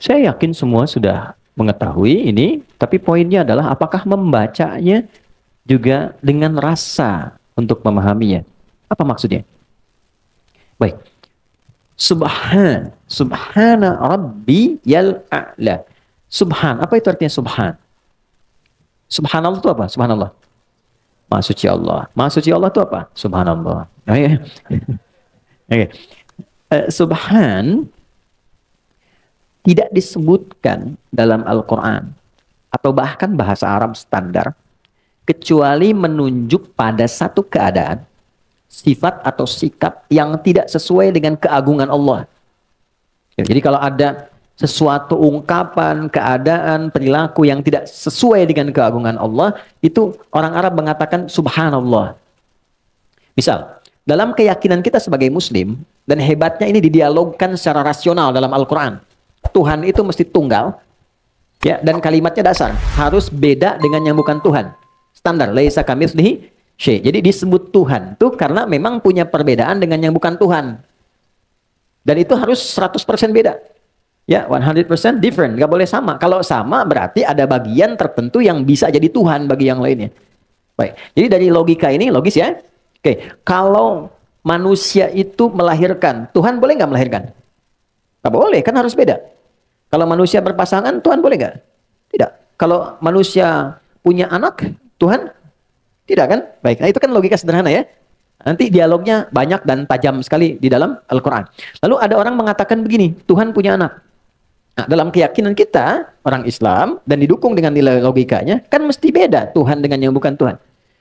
Saya yakin semua sudah mengetahui ini, tapi poinnya adalah apakah membacanya juga dengan rasa untuk memahaminya. Apa maksudnya? Baik. Subhana rabbi yal a'la. Subhan, apa itu artinya subhan? Subhanallah itu apa? Subhanallah. Maha suci Allah. Maha suci Allah itu apa? Subhanallah. Oke. Okay. Subhan tidak disebutkan dalam Al-Quran atau bahkan bahasa Arab standar kecuali menunjuk pada satu keadaan, sifat atau sikap yang tidak sesuai dengan keagungan Allah. Jadi kalau ada sesuatu ungkapan, keadaan, perilaku yang tidak sesuai dengan keagungan Allah, itu orang Arab mengatakan subhanallah. Misal, dalam keyakinan kita sebagai muslim, dan hebatnya ini didialogkan secara rasional dalam Al-Quran. Tuhan itu mesti tunggal, ya, dan kalimatnya dasar. Harus beda dengan yang bukan Tuhan. Standar, laisa kamitslihi syai'. Jadi disebut Tuhan tuh karena memang punya perbedaan dengan yang bukan Tuhan. Dan itu harus 100% beda. Ya, 100% different, nggak boleh sama. Kalau sama berarti ada bagian tertentu yang bisa jadi Tuhan bagi yang lainnya. Baik, jadi dari logika ini logis ya. Oke, kalau manusia itu melahirkan, Tuhan boleh nggak melahirkan? Nggak boleh, kan harus beda. Kalau manusia berpasangan, Tuhan boleh nggak? Tidak. Kalau manusia punya anak, Tuhan tidak kan? Baik, nah itu kan logika sederhana ya. Nanti dialognya banyak dan tajam sekali di dalam Al-Quran. Lalu ada orang mengatakan begini, Tuhan punya anak. Nah, dalam keyakinan kita, orang Islam, dan didukung dengan nilai logikanya, kan mesti beda Tuhan dengan yang bukan Tuhan.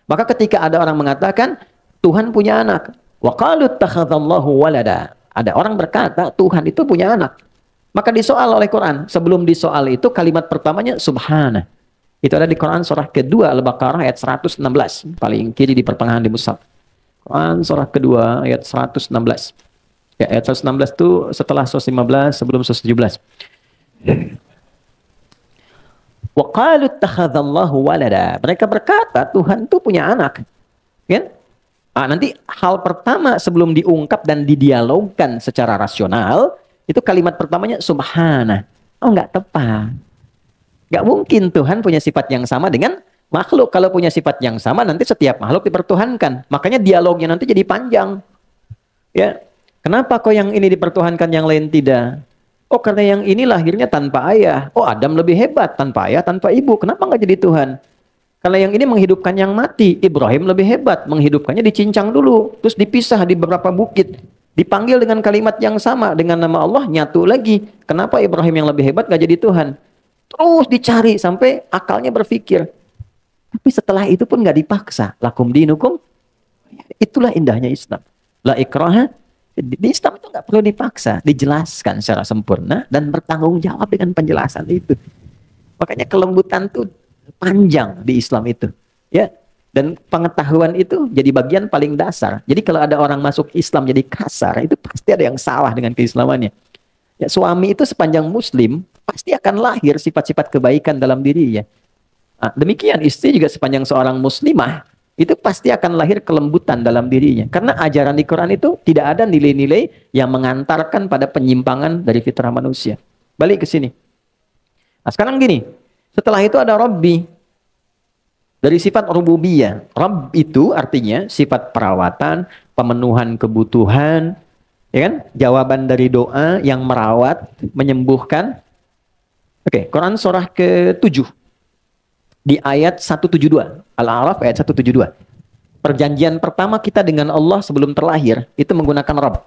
Maka ketika ada orang mengatakan, Tuhan punya anak. Wa qalu ittakhadallahu walada. Ada orang berkata, Tuhan itu punya anak. Maka disoal oleh Quran. Sebelum disoal itu, kalimat pertamanya, Subhana. Itu ada di Quran surah kedua, Al-Baqarah ayat 116. Paling kiri di pertengahan di mushaf. Quran surah kedua, ayat 116. Ya, ayat 116 itu setelah 115, sebelum 117. Wa qalu ittakhadallahu walada. Mereka berkata Tuhan itu punya anak. Kan? Nah, nanti hal pertama sebelum diungkap dan didialogkan secara rasional, itu kalimat pertamanya subhana. Oh, enggak tepat. Enggak mungkin Tuhan punya sifat yang sama dengan makhluk. Kalau punya sifat yang sama, nanti setiap makhluk dipertuhankan. Makanya dialognya nanti jadi panjang. Ya. Kenapa kok yang ini dipertuhankan, yang lain tidak? Oh, karena yang ini lahirnya tanpa ayah. Oh, Adam lebih hebat tanpa ayah, tanpa ibu. Kenapa nggak jadi Tuhan? Kalau yang ini menghidupkan yang mati, Ibrahim lebih hebat. Menghidupkannya dicincang dulu. Terus dipisah di beberapa bukit. Dipanggil dengan kalimat yang sama. Dengan nama Allah, nyatu lagi. Kenapa Ibrahim yang lebih hebat nggak jadi Tuhan? Terus dicari sampai akalnya berpikir. Tapi setelah itu pun nggak dipaksa. Lakum dinukum. Itulah indahnya Islam. La ikraha. Di Islam itu nggak perlu dipaksa, dijelaskan secara sempurna dan bertanggung jawab dengan penjelasan itu. Makanya kelembutan itu panjang di Islam itu, ya. Dan pengetahuan itu jadi bagian paling dasar. Jadi kalau ada orang masuk Islam jadi kasar, itu pasti ada yang salah dengan keislamannya. Ya, suami itu sepanjang Muslim pasti akan lahir sifat-sifat kebaikan dalam dirinya. Nah, demikian istri juga sepanjang seorang Muslimah itu pasti akan lahir kelembutan dalam dirinya. Karena ajaran di Quran itu tidak ada nilai-nilai yang mengantarkan pada penyimpangan dari fitrah manusia. Balik ke sini. Nah, sekarang gini. Setelah itu ada Rabbi. Dari sifat rububiyah. Rabb itu artinya sifat perawatan, pemenuhan kebutuhan. Ya kan? Jawaban dari doa yang merawat, menyembuhkan. Oke, Quran surah ke-7. Di ayat 172. Al-A'raf ayat 172. Perjanjian pertama kita dengan Allah sebelum terlahir itu menggunakan Rabb.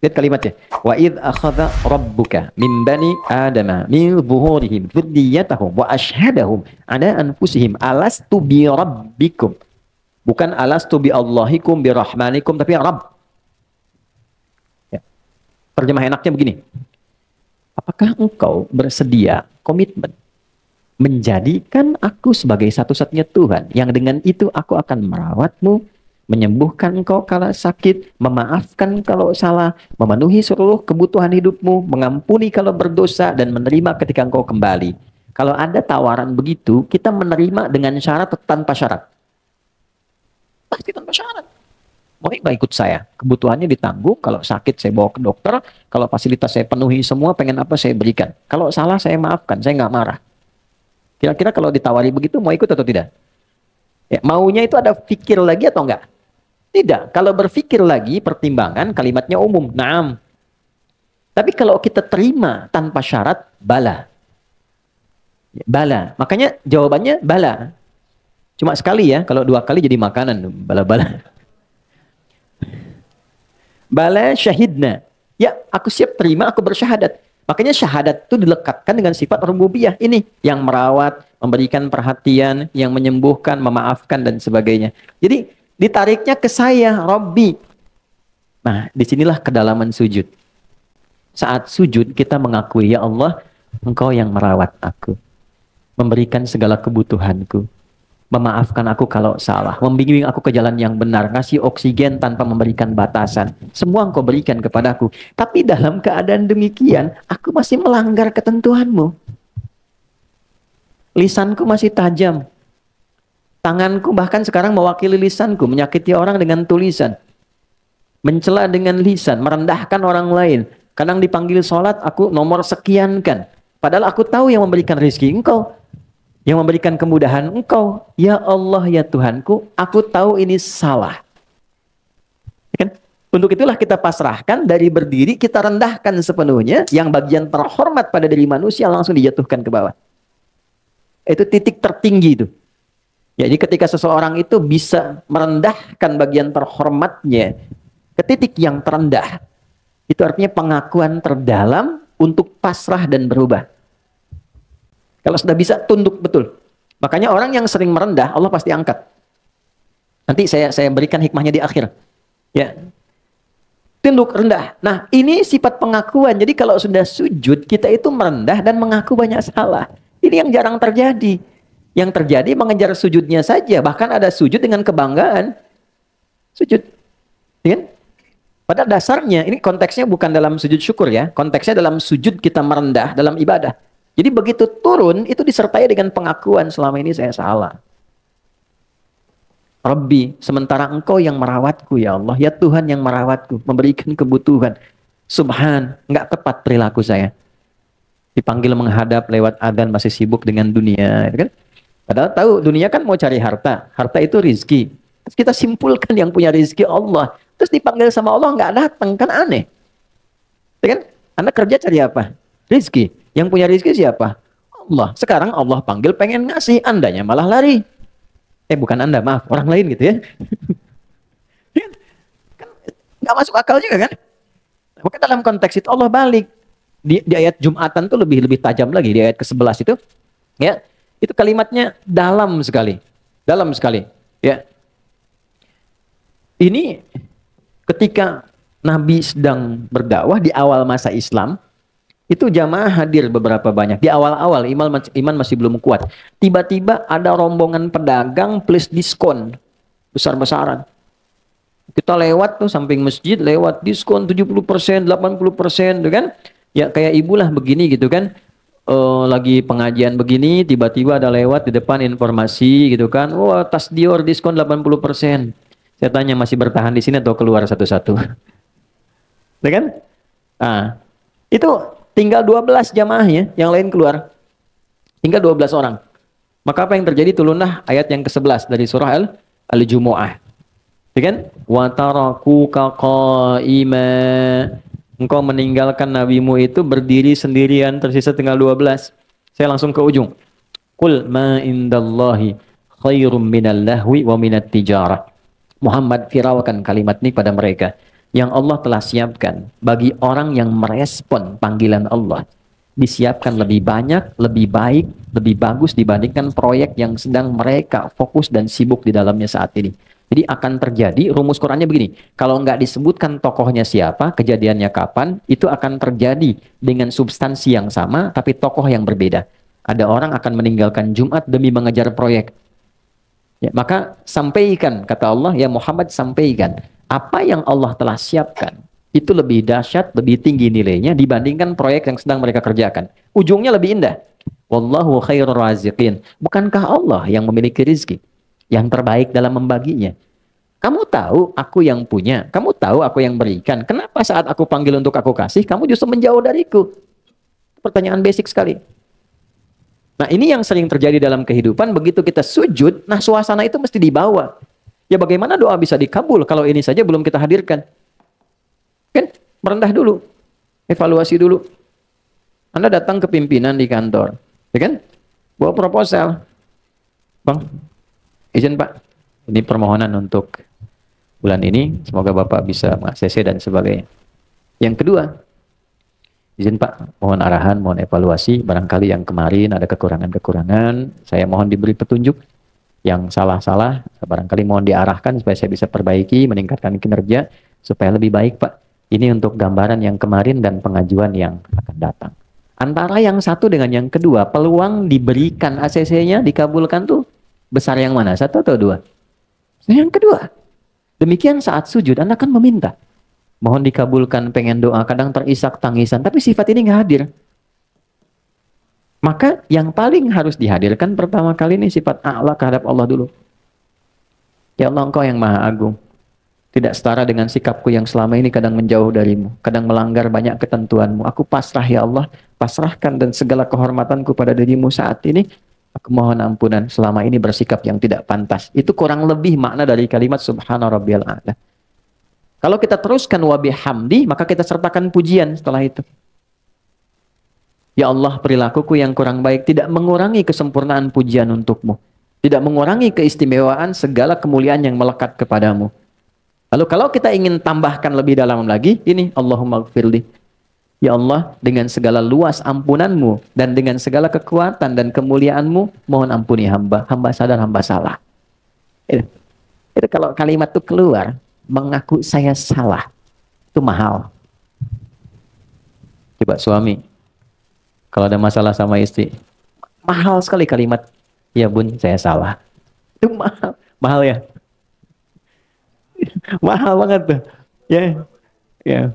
Lihat kalimatnya. Wa idh akhadha rabbuka min bani adama min zuhurihim dzurriyyatahum wa ashhadahum ala anfusihim alastu bi rabbikum. Bukan alastu bi Allahikum bi rahmanikum, tapi Rabb. Ya. Terjemah enaknya begini. Apakah engkau bersedia komitmen menjadikan aku sebagai satu-satunya Tuhan yang dengan itu aku akan merawatmu, menyembuhkan engkau kalau sakit, memaafkan kalau salah, memenuhi seluruh kebutuhan hidupmu, mengampuni kalau berdosa, dan menerima ketika engkau kembali. Kalau ada tawaran begitu, kita menerima dengan syarat atau tanpa syarat? Pasti tanpa syarat. mau nggak ikut saya? Kebutuhannya ditanggung, kalau sakit saya bawa ke dokter, kalau fasilitas saya penuhi semua, pengen apa saya berikan. Kalau salah saya maafkan, saya nggak marah. Kira-kira kalau ditawari begitu mau ikut atau tidak? Ya, maunya itu ada pikir lagi atau enggak? Tidak. Kalau berpikir lagi, pertimbangan kalimatnya umum. Naam. Tapi kalau kita terima tanpa syarat, bala. Ya, bala. Makanya jawabannya bala. Cuma sekali ya, kalau 2 kali jadi makanan. Bala-bala. Bala syahidna. Ya, aku siap terima, aku bersyahadat. Makanya syahadat itu dilekatkan dengan sifat rububiyah. Ini yang merawat, memberikan perhatian, yang menyembuhkan, memaafkan, dan sebagainya. Jadi ditariknya ke saya, Rabbi. Nah, disinilah kedalaman sujud. Saat sujud kita mengakui, ya Allah, Engkau yang merawat aku. Memberikan segala kebutuhanku. Memaafkan aku kalau salah, membimbing aku ke jalan yang benar, ngasih oksigen tanpa memberikan batasan. Semua Engkau berikan kepadaku. Tapi dalam keadaan demikian, aku masih melanggar ketentuanmu. Lisanku masih tajam. Tanganku bahkan sekarang mewakili lisanku, menyakiti orang dengan tulisan. Mencela dengan lisan, merendahkan orang lain. Kadang dipanggil sholat, aku nomor sekian kan. Padahal aku tahu yang memberikan rezeki Engkau. Yang memberikan kemudahan Engkau. Ya Allah, ya Tuhanku, aku tahu ini salah. Kan? Untuk itulah kita pasrahkan, dari berdiri kita rendahkan sepenuhnya, yang bagian terhormat pada diri manusia langsung dijatuhkan ke bawah. Itu titik tertinggi itu. Jadi ketika seseorang itu bisa merendahkan bagian terhormatnya ke titik yang terendah, itu artinya pengakuan terdalam untuk pasrah dan berubah. Kalau sudah bisa, tunduk betul. Makanya orang yang sering merendah, Allah pasti angkat. Nanti saya berikan hikmahnya di akhir. Ya, tunduk, rendah. Nah, ini sifat pengakuan. Jadi kalau sudah sujud, kita itu merendah dan mengaku banyak salah. Ini yang jarang terjadi. Yang terjadi mengejar sujudnya saja. Bahkan ada sujud dengan kebanggaan. Sujud. Ya? Pada dasarnya, ini konteksnya bukan dalam sujud syukur ya. Konteksnya dalam sujud kita merendah, dalam ibadah. Jadi begitu turun, itu disertai dengan pengakuan, selama ini saya salah. Rabbi, sementara Engkau yang merawatku ya Allah. Ya Tuhan yang merawatku, memberikan kebutuhan. Subhan, nggak tepat perilaku saya. Dipanggil menghadap lewat adzan masih sibuk dengan dunia. Kan? Padahal tahu, dunia kan mau cari harta. Harta itu rizki. Terus kita simpulkan yang punya rizki Allah. Terus dipanggil sama Allah nggak datang, kan aneh. Kan? Anda kerja cari apa? Rizki. Yang punya rizki siapa? Allah. Sekarang Allah panggil pengen ngasih, Andanya malah lari. Bukan Anda, maaf, orang lain gitu ya. Kan nggak masuk akal juga kan? Maka dalam konteks itu Allah balik. Di ayat Jumatan tuh lebih tajam lagi, di ayat ke-11 itu. Ya, itu kalimatnya dalam sekali. Dalam sekali. Ya. Ini ketika Nabi sedang berdakwah di awal masa Islam, itu jamaah hadir beberapa banyak. Di awal-awal iman masih belum kuat. Tiba-tiba ada rombongan pedagang plus diskon besar-besaran. Kita lewat tuh samping masjid, lewat diskon 70%, 80% tuh kan. Ya kayak ibulah begini gitu kan. Lagi pengajian begini, tiba-tiba ada lewat di depan informasi gitu kan. Wah, tas Dior diskon 80%. Saya tanya, masih bertahan di sini atau keluar satu-satu? Tuh kan? Nah, itu tinggal 12 jamaahnya, yang lain keluar. Tinggal 12 orang. Maka apa yang terjadi? Turunlah ayat yang ke-11 dari surah Al-Jumu'ah. Ya kan? Wa tarakuka qa'ima. Engkau meninggalkan nabimu itu berdiri sendirian, tersisa tinggal 12. Saya langsung ke ujung. Qul ma indallahi khairum minal lahwi wa minat tijarah. Muhammad firaukan kalimat ini pada mereka. Yang Allah telah siapkan bagi orang yang merespon panggilan Allah, disiapkan lebih banyak, lebih baik, lebih bagus dibandingkan proyek yang sedang mereka fokus dan sibuk di dalamnya saat ini. Jadi akan terjadi, rumus Qurannya begini, kalau nggak disebutkan tokohnya siapa, kejadiannya kapan, itu akan terjadi dengan substansi yang sama, tapi tokoh yang berbeda. Ada orang akan meninggalkan Jumat demi mengejar proyek. Ya, maka sampaikan, kata Allah, ya Muhammad sampaikan. Apa yang Allah telah siapkan itu lebih dahsyat, lebih tinggi nilainya dibandingkan proyek yang sedang mereka kerjakan. Ujungnya lebih indah. Wallahu khairur raziqin. Bukankah Allah yang memiliki rezeki yang terbaik dalam membaginya? Kamu tahu aku yang punya, kamu tahu aku yang berikan. Kenapa saat aku panggil untuk aku kasih, kamu justru menjauh dariku? Pertanyaan basic sekali. Nah, ini yang sering terjadi dalam kehidupan. Begitu kita sujud, nah suasana itu mesti dibawa. Ya bagaimana doa bisa dikabul kalau ini saja belum kita hadirkan? Kan merendah dulu, evaluasi dulu. Anda datang ke pimpinan di kantor, ya kan? Bawa proposal. Bang, izin Pak, ini permohonan untuk bulan ini, semoga Bapak bisa meng-ACC dan sebagainya. Yang kedua, izin Pak, mohon arahan, mohon evaluasi, barangkali yang kemarin ada kekurangan-kekurangan, saya mohon diberi petunjuk, yang salah-salah, barangkali mohon diarahkan supaya saya bisa perbaiki, meningkatkan kinerja, supaya lebih baik Pak. Ini untuk gambaran yang kemarin dan pengajuan yang akan datang. Antara yang satu dengan yang kedua, peluang diberikan ACC-nya, dikabulkan tuh besar yang mana? Satu atau dua? Yang kedua. Demikian saat sujud, Anda kan meminta. Mohon dikabulkan, pengen doa, kadang terisak tangisan, tapi sifat ini nggak hadir. Maka yang paling harus dihadirkan pertama kali ini sifat a'la terhadap Allah dulu. Ya Allah, Engkau yang maha agung. Tidak setara dengan sikapku yang selama ini kadang menjauh darimu, kadang melanggar banyak ketentuanmu. Aku pasrah ya Allah, pasrahkan dan segala kehormatanku pada dirimu saat ini. Aku mohon ampunan selama ini bersikap yang tidak pantas. Itu kurang lebih makna dari kalimat subhana rabbiyal a'la. Kalau kita teruskan wa bihamdi, maka kita sertakan pujian setelah itu. Ya Allah, perilakuku yang kurang baik tidak mengurangi kesempurnaan pujian untukmu. Tidak mengurangi keistimewaan segala kemuliaan yang melekat kepadamu. Lalu kalau kita ingin tambahkan lebih dalam lagi, ini Allahumma gfirli. Ya Allah, dengan segala luas ampunanmu dan dengan segala kekuatan dan kemuliaanmu, mohon ampuni hamba. Hamba sadar, hamba salah. Itu kalau kalimat itu keluar, mengaku saya salah, itu mahal. Coba suami, kalau ada masalah sama istri, mahal sekali kalimat, ya bun, saya salah. Itu mahal, mahal ya. Mahal banget tuh. Ya, ya.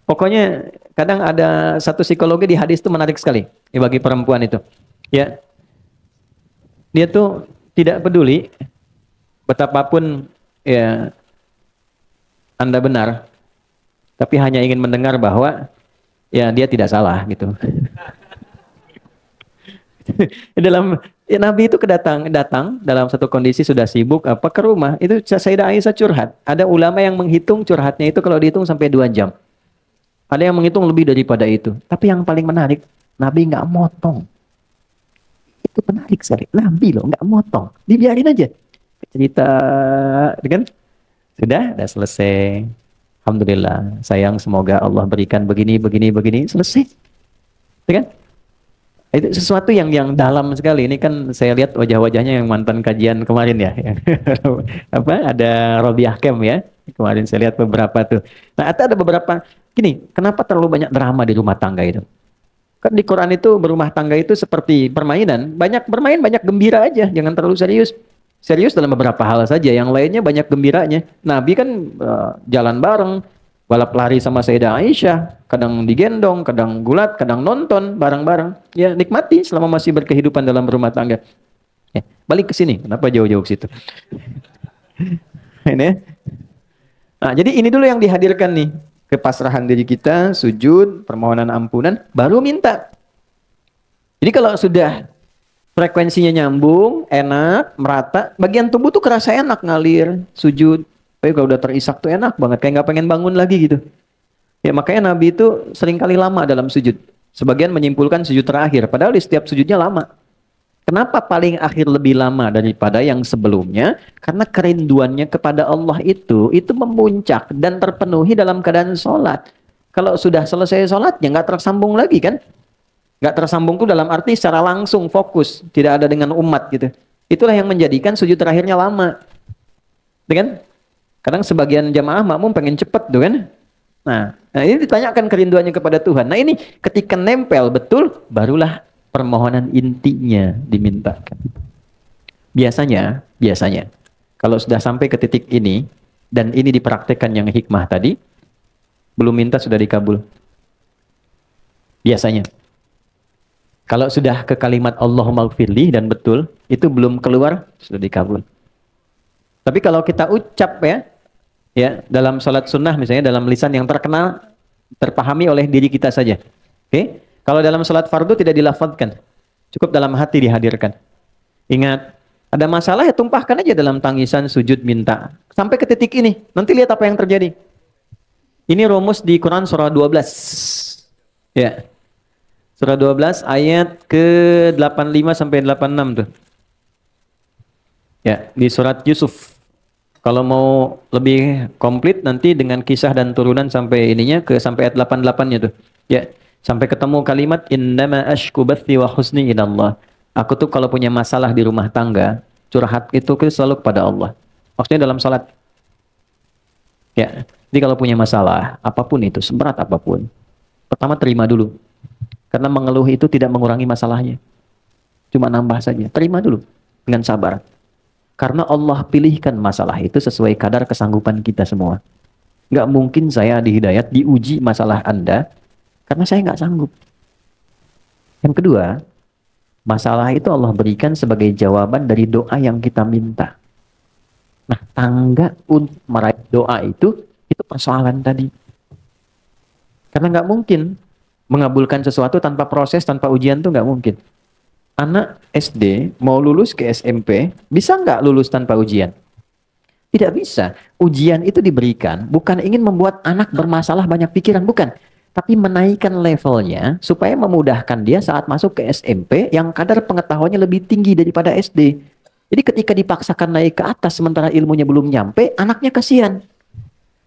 Pokoknya kadang ada satu psikologi di hadis itu menarik sekali bagi perempuan itu. Ya, dia tuh tidak peduli betapapun ya Anda benar, tapi hanya ingin mendengar bahwa ya dia tidak salah gitu. Dalam ya, Nabi itu datang dalam satu kondisi sudah sibuk apa ke rumah, itu Sayyidah Aisyah curhat. Ada ulama yang menghitung curhatnya itu kalau dihitung sampai 2 jam. Ada yang menghitung lebih daripada itu. Tapi yang paling menarik, Nabi nggak motong. Itu menarik sekali. Nabi loh nggak motong, dibiarin aja. Cerita, kan? Sudah selesai. Alhamdulillah. Sayang, semoga Allah berikan begini, selesai. Kan? Itu sesuatu yang dalam sekali. Ini kan saya lihat wajah-wajahnya yang mantan kajian kemarin ya. Apa? Ada Robiah Kem ya. Kemarin saya lihat beberapa tuh. Nah, ada beberapa. Gini, kenapa terlalu banyak drama di rumah tangga itu? Kan di Quran itu berumah tangga itu seperti permainan. Banyak bermain, banyak gembira aja. Jangan terlalu serius. Serius dalam beberapa hal saja. Yang lainnya banyak gembiranya. Nabi kan jalan bareng. Balap lari sama Sayyidah Aisyah. Kadang digendong, kadang gulat, kadang nonton bareng-bareng. Ya nikmati selama masih berkehidupan dalam rumah tangga. Ya, balik ke sini. Kenapa jauh-jauh ke situ? Ini. Nah, jadi ini dulu yang dihadirkan nih. Kepasrahan diri kita, sujud, permohonan ampunan, baru minta. Jadi kalau sudah frekuensinya nyambung, enak, merata, bagian tubuh tuh kerasa enak ngalir, sujud. Tapi kalau udah terisak tuh enak banget, kayak nggak pengen bangun lagi gitu. Ya makanya Nabi itu seringkali lama dalam sujud. Sebagian menyimpulkan sujud terakhir, padahal di setiap sujudnya lama. Kenapa paling akhir lebih lama daripada yang sebelumnya? Karena kerinduannya kepada Allah itu memuncak dan terpenuhi dalam keadaan sholat. Kalau sudah selesai sholatnya nggak tersambung lagi kan? Nggak tersambung tuh dalam arti secara langsung fokus, tidak ada dengan umat gitu. Itulah yang menjadikan sujud terakhirnya lama. Kan? Kadang sebagian jamaah makmum pengen cepet tuh kan? Nah ini ditanyakan kerinduannya kepada Tuhan. Nah ini ketika nempel betul, barulah permohonan intinya dimintakan. Biasanya, kalau sudah sampai ke titik ini, dan ini dipraktekkan yang hikmah tadi, belum minta sudah dikabul. Biasanya. Kalau sudah ke kalimat Allahumma gfirli dan betul, itu belum keluar, sudah dikabul. Tapi kalau kita ucap ya dalam salat sunnah misalnya dalam lisan yang terkenal, terpahami oleh diri kita saja. Oke? Kalau dalam salat fardu tidak dilafadzkan, cukup dalam hati dihadirkan. Ingat, ada masalah ya tumpahkan aja dalam tangisan, sujud, minta. Sampai ke titik ini, nanti lihat apa yang terjadi. Ini rumus di Quran surah 12. Ya. Surah 12 ayat ke-85 sampai 86 tuh. Ya, di surat Yusuf. Kalau mau lebih komplit nanti dengan kisah dan turunan sampai ininya sampai ayat 88-nya tuh. Ya, sampai ketemu kalimat innama ashku bathi wa husni ilallah. Aku tuh kalau punya masalah di rumah tangga, curhat itu selalu kepada Allah. Maksudnya dalam salat. Ya, jadi kalau punya masalah, apapun itu, seberat apapun, pertama terima dulu. Karena mengeluh itu tidak mengurangi masalahnya. Cuma nambah saja. Terima dulu dengan sabar. Karena Allah pilihkan masalah itu sesuai kadar kesanggupan kita semua. Nggak mungkin saya di hidayat diuji masalah Anda karena saya nggak sanggup. Yang kedua, masalah itu Allah berikan sebagai jawaban dari doa yang kita minta. Nah, tangga untuk meraih doa itu persoalan tadi. Karena nggak mungkin mengabulkan sesuatu tanpa proses, tanpa ujian tuh nggak mungkin. Anak SD mau lulus ke SMP, bisa nggak lulus tanpa ujian? Tidak bisa. Ujian itu diberikan bukan ingin membuat anak bermasalah banyak pikiran, bukan. Tapi menaikkan levelnya supaya memudahkan dia saat masuk ke SMP yang kadar pengetahuannya lebih tinggi daripada SD. Jadi ketika dipaksakan naik ke atas sementara ilmunya belum nyampe, anaknya kasihan.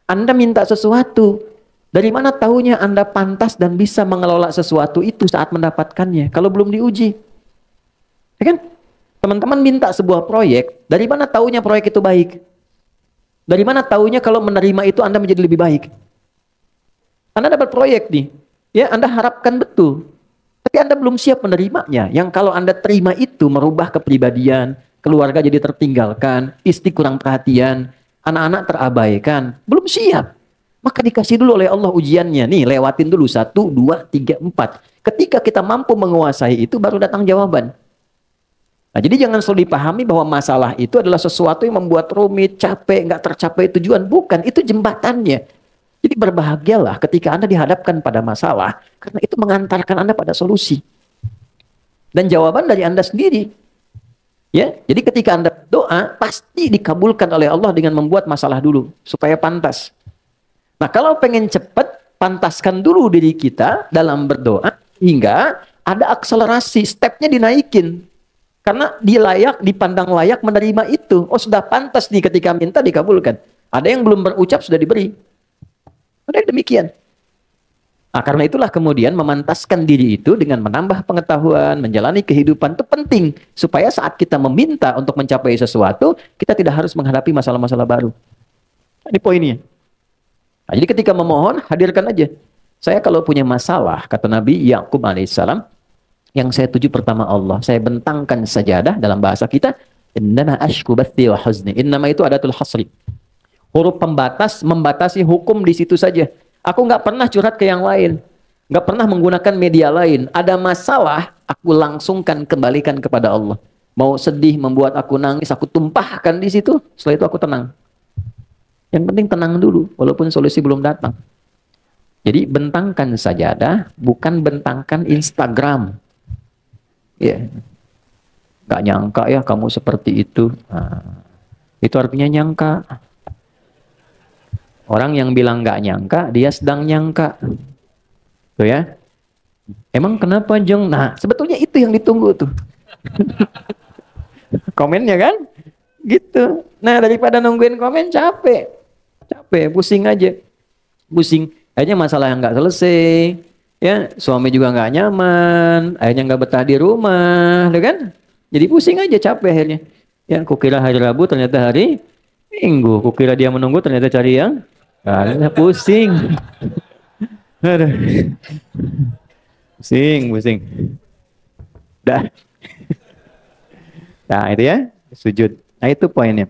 Anda minta sesuatu, dari mana tahunya Anda pantas dan bisa mengelola sesuatu itu saat mendapatkannya kalau belum diuji? Ya kan? Teman-teman minta sebuah proyek, dari mana tahunya proyek itu baik? Dari mana tahunya kalau menerima itu Anda menjadi lebih baik? Anda dapat proyek nih, ya Anda harapkan betul, tapi Anda belum siap menerimanya. Yang kalau Anda terima itu merubah kepribadian, keluarga jadi tertinggalkan, istri kurang perhatian, anak-anak terabaikan, belum siap. Maka dikasih dulu oleh Allah ujiannya. Nih, lewatin dulu 1, 2, 3, 4. Ketika kita mampu menguasai itu, baru datang jawaban. Nah, jadi jangan selalu dipahami bahwa masalah itu adalah sesuatu yang membuat rumit, capek, nggak tercapai tujuan. Bukan, itu jembatannya. Jadi berbahagialah ketika Anda dihadapkan pada masalah, karena itu mengantarkan Anda pada solusi. Dan jawaban dari Anda sendiri. Ya, jadi ketika Anda doa, pasti dikabulkan oleh Allah dengan membuat masalah dulu, supaya pantas. Nah, kalau pengen cepat, pantaskan dulu diri kita dalam berdoa hingga ada akselerasi, stepnya dinaikin. Karena dia layak, dipandang layak menerima itu. Oh, sudah pantas nih ketika minta dikabulkan. Ada yang belum berucap sudah diberi. Ada yang demikian. Nah, karena itulah kemudian memantaskan diri itu dengan menambah pengetahuan, menjalani kehidupan itu penting. Supaya saat kita meminta untuk mencapai sesuatu, kita tidak harus menghadapi masalah-masalah baru. Ini poinnya. Nah, jadi ketika memohon, hadirkan aja. Saya kalau punya masalah, kata Nabi Yakub alaihissalam, yang saya tuju pertama Allah. Saya bentangkan sajadah dalam bahasa kita. Innama ashku bathi wa huzni. Innama itu adatul hasri. Huruf pembatas, membatasi hukum di situ saja. Aku nggak pernah curhat ke yang lain. Nggak pernah menggunakan media lain. Ada masalah, aku langsungkan kembalikan kepada Allah. Mau sedih, membuat aku nangis, aku tumpahkan di situ. Setelah itu aku tenang. Yang penting tenang dulu, walaupun solusi belum datang. Jadi bentangkan sajadah, bukan bentangkan Instagram. Ya, nggak nyangka ya kamu seperti itu. Nah, itu artinya nyangka. Orang yang bilang nggak nyangka, dia sedang nyangka. Tuh ya. Emang kenapa Jeng? Nah, sebetulnya itu yang ditunggu tuh. Komennya kan? Gitu. Nah, daripada nungguin komen capek. Capek, pusing aja. Pusing. Akhirnya masalah yang nggak selesai. Ya, suami juga nggak nyaman. Akhirnya nggak betah di rumah. Kan? Jadi pusing aja, capek akhirnya. Ya, kukira hari Rabu ternyata hari Minggu. Kukira dia menunggu ternyata cari yang pusing. Aduh. Pusing. Dah. Nah, itu ya, sujud. Nah, itu poinnya.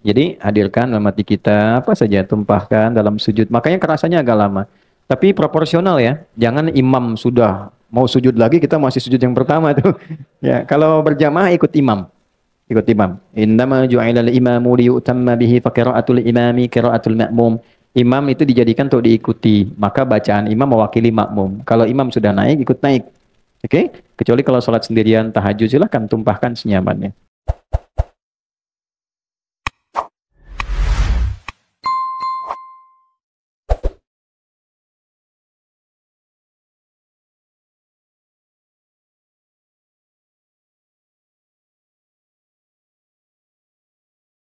Jadi hadirkan dalam hati kita apa saja, tumpahkan dalam sujud. Makanya kerasanya agak lama. Tapi proporsional ya. Jangan imam sudah mau sujud lagi kita masih sujud yang pertama tuh. Ya, kalau berjamaah ikut imam. ikut imam. Innama ju'ilal imamu liyutamma bihi fa qira'atul imami qira'atul ma'mum. Imam itu dijadikan untuk diikuti, maka bacaan imam mewakili makmum. Kalau imam sudah naik, ikut naik. Oke? Kecuali kalau sholat sendirian tahajud, silahkan tumpahkan senyamannya.